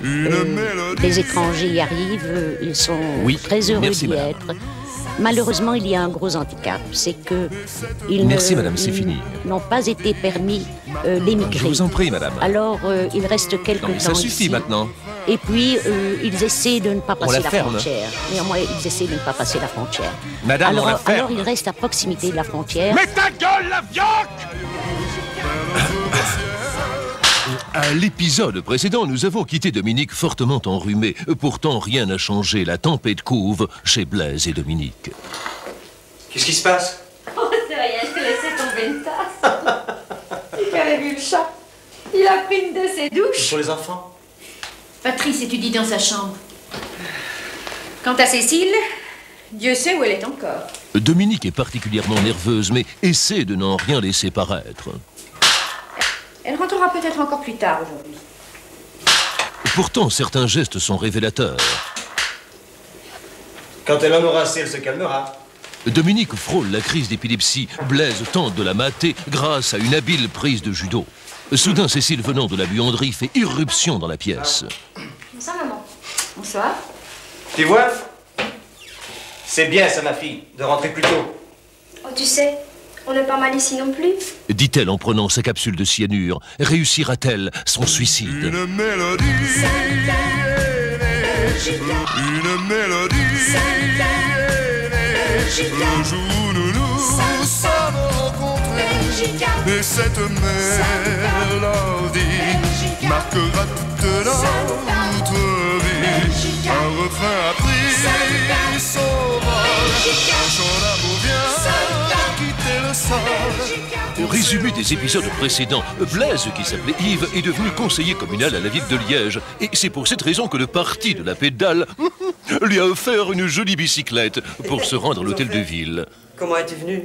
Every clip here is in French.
Les étrangers y arrivent, ils sont très heureux d'y être. Malheureusement, il y a un gros handicap, c'est que ils n'ont pas été permis d'émigrer. Je vous en prie, madame. Alors, il reste quelques temps ça suffit ici. Maintenant. Et puis, ils essaient de ne pas passer la ferme. frontière. Néanmoins, ils essaient de ne pas passer la frontière. Madame, on la ferme. Alors, ils restent à proximité de la frontière. Mais ta gueule, la vioque! À l'épisode précédent, nous avons quitté Dominique fortement enrhumé. Pourtant, rien n'a changé. La tempête couve chez Blaise et Dominique. Qu'est-ce qui se passe? Oh, c'est rien, je t'ai laissé tomber une tasse. Tu avais vu le chat? Il a pris une de ses douches. Pour les enfants? Patrice étudie dans sa chambre. Quant à Cécile, Dieu sait où elle est encore. Dominique est particulièrement nerveuse, mais essaie de n'en rien laisser paraître. Elle rentrera peut-être encore plus tard aujourd'hui. Pourtant, certains gestes sont révélateurs. Quand elle en aura assez, elle se calmera. Dominique frôle la crise d'épilepsie. Blaise tente de la mater grâce à une habile prise de judo. Soudain, Cécile, venant de la buanderie, fait irruption dans la pièce. Bonsoir, maman. Bonsoir. Tu vois? C'est bien ça, ma fille, de rentrer plus tôt. Oh, tu sais, on n'est pas mal ici non plus. Dit-elle en prenant sa capsule de cyanure. Réussira-t-elle son suicide? Une mélodie, une mélodie, le jour où nous nous sommes rencontrés, et cette mélodie marquera toute notre vie. Un refrain a pris son vol, un chant d'amour vient quitter le sol. Résumé des épisodes précédents, Blaise, qui s'appelait Yves, est devenu conseiller communal à la ville de Liège. Et c'est pour cette raison que le parti de la pédale lui a offert une jolie bicyclette pour se rendre à l'hôtel de ville. Comment es-tu venu?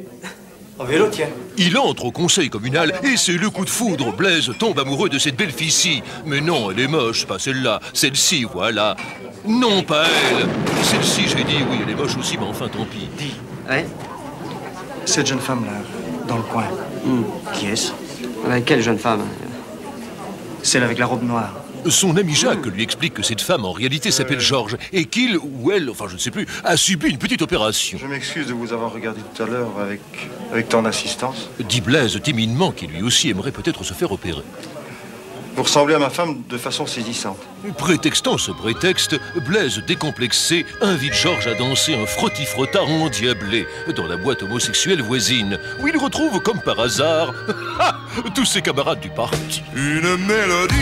En vélo, tiens. Il entre au conseil communal et c'est le coup de foudre. Blaise tombe amoureux de cette belle fille-ci. Mais non, elle est moche, pas celle-là. Celle-ci, voilà. Non, pas elle. Celle-ci, j'ai dit, oui, elle est moche aussi, mais enfin, tant pis. Dis. Ouais? Cette jeune femme-là, dans le coin. Qui est-ce? Quelle jeune femme? Celle avec la robe noire. Son ami Jacques lui explique que cette femme, en réalité, s'appelle Georges et qu'il, ou elle, enfin je ne sais plus, a subi une petite opération. Je m'excuse de vous avoir regardé tout à l'heure avec tant d'assistance. Dit Blaise timidement qu'il lui aussi aimerait peut-être se faire opérer. Vous ressemblez à ma femme de façon saisissante. Prétextant ce prétexte, Blaise, décomplexé, invite Georges à danser un frotti-frotta endiablé dans la boîte homosexuelle voisine, où il retrouve, comme par hasard, tous ses camarades du parti. Une mélodie.